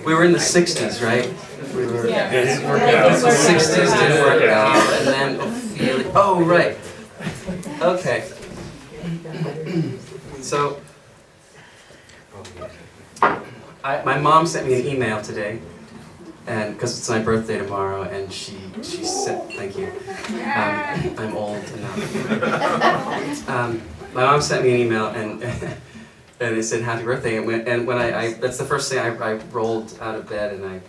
We were in the 60s, right? We were, Yeah. 60s didn't work out, and then Ophelia. Oh, right. Okay. So, my mom sent me an email today, and because it's my birthday tomorrow, and she said, thank you. I'm old enough. My mom sent me an email, and and it said happy birthday. And when I that's the first thing I rolled out of bed, and I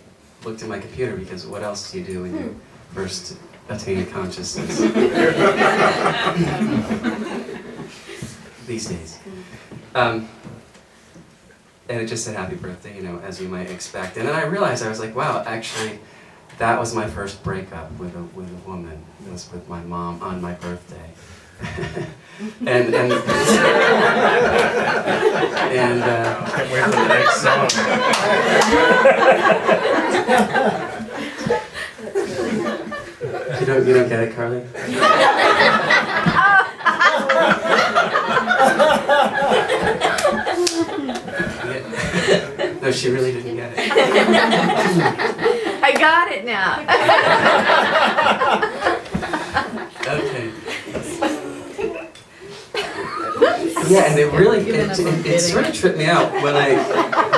looked at my computer, because what else do you do when you first attain consciousness these days? And it just said happy birthday, as you might expect. And then I realized, I was like, wow, actually, that was my first breakup with a woman. It was with my mom on my birthday. and Can't wait for the next song. You don't get it, Carly? No, she really didn't get it. I got it now. Okay. Yeah, and it sort of tripped me out when I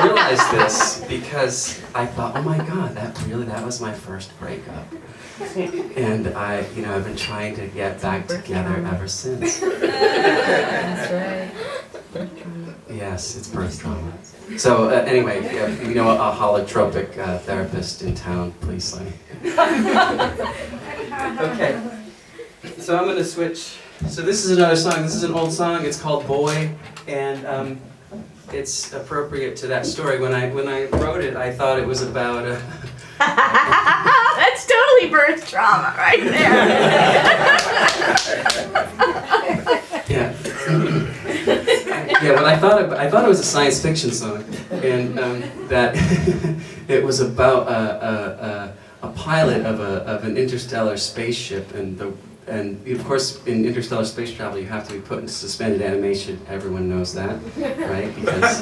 realized this, because I thought, oh my God, that was my first breakup. And I've been trying to get back together ever since. That's right. Yes, it's birth trauma. So anyway, a holotropic therapist in town, please let me. Okay, so I'm going to switch. So this is another song. This is an old song. It's called Boy, and it's appropriate to that story. When I wrote it, I thought it was about That's totally birth trauma right there. Yeah. Yeah, when I thought it was a science fiction song, and that it was about a pilot of an interstellar spaceship, and of course in interstellar space travel you have to be put into suspended animation. Everyone knows that, right? Because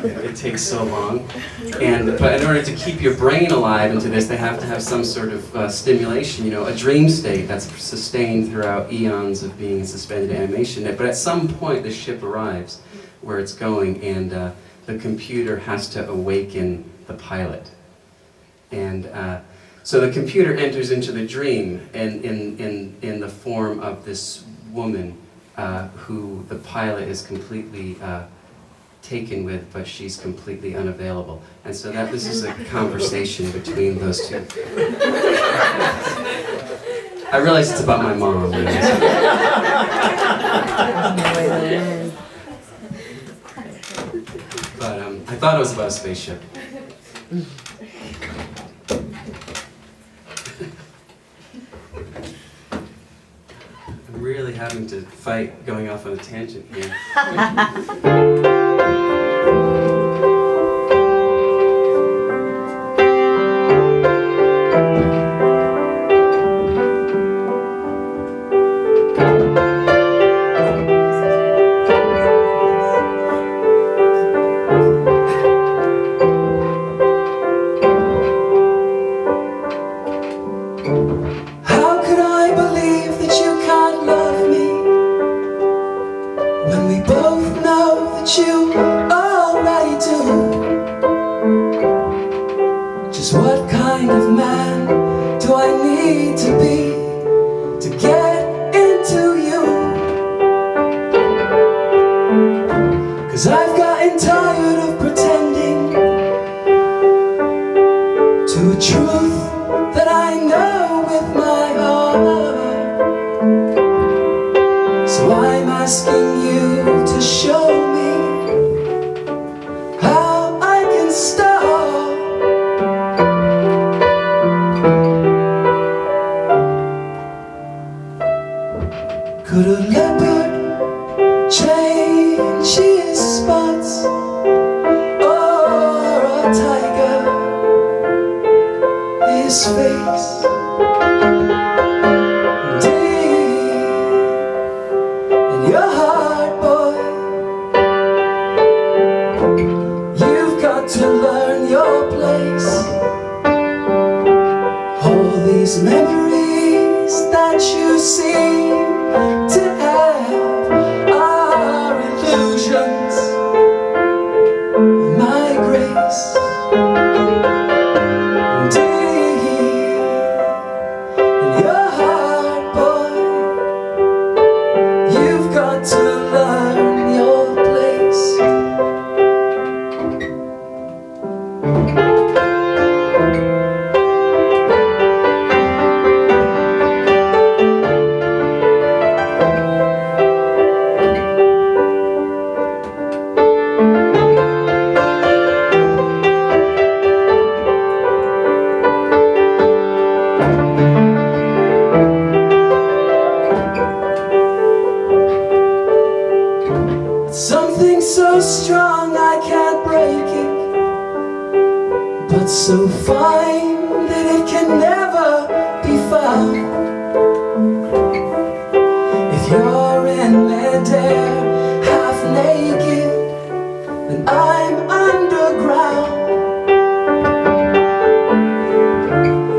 it takes so long. But in order to keep your brain alive into this, they have to have some sort of stimulation, a dream state that's sustained throughout eons of being in suspended animation. But at some point the ship arrives where it's going, and the computer has to awaken the pilot. And so the computer enters into the dream in the form of this woman who the pilot is completely taken with, but she's completely unavailable. And so this is a conversation between those two. I realize it's about my mom. But I thought it was about a spaceship. I'm really having to fight going off on a tangent here. What kind of man do I need to be to get into you? 'Cause I've gotten tired of pretending to a truth that I know with my heart. So I'm asking you to show me how I can stop. Could a leopard change his spots strong I can't break it, but so fine that it can never be found. If you're in midair, half naked, then I'm underground.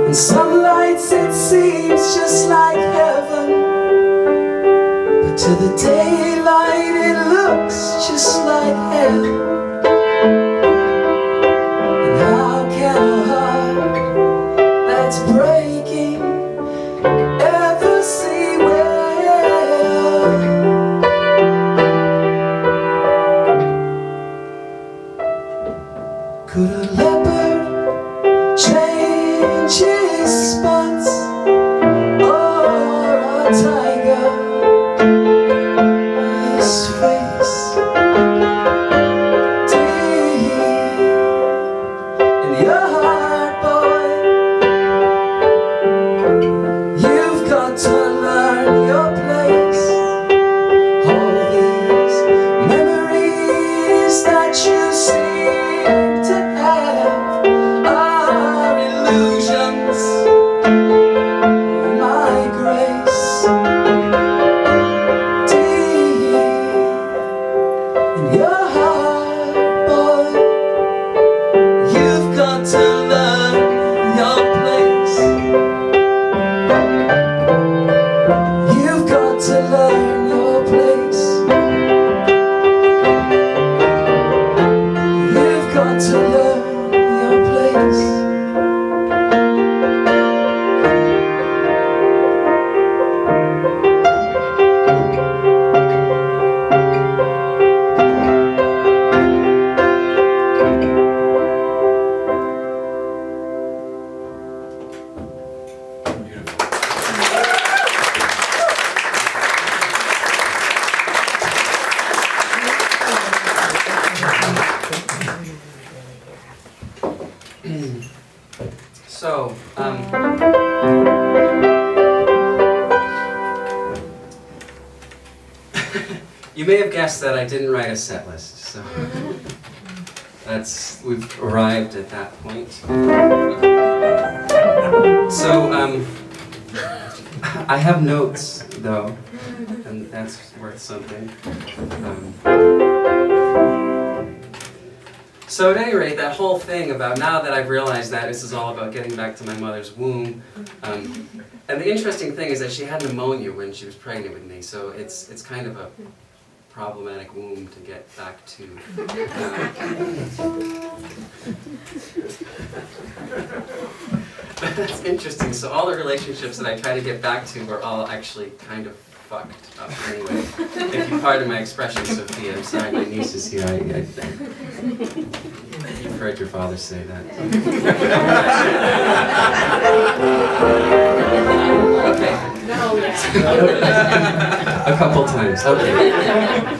And some lights it seems just like heaven, but to the daylight it looks just like hell. And how can a heart that's breaking ever see well? Could a leopard change his spots, or a tiger his face? Deep in your heart, boy, you've got to learn your place. All these memories that you seem to have are illusions of my grace. Deep in your heart, boy, you've got to learn your place. You've got to learn your place. You've got to learn your place. So, you may have guessed that I didn't write a set list, so we've arrived at that point. So, I have notes, though, and that's worth something. So at any rate, that whole thing about now that I've realized that this is all about getting back to my mother's womb, and the interesting thing is that she had pneumonia when she was pregnant with me, so it's kind of a problematic womb to get back to. That's interesting. So all the relationships that I try to get back to were all actually kind of fucked up anyway. If you pardon my expression, Sophia, I'm sorry, my niece is here. You've heard your father say that. Okay. A couple times. Okay.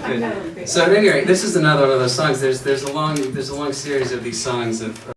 Good. So at any rate, this is another one of those songs. There's a long series of these songs of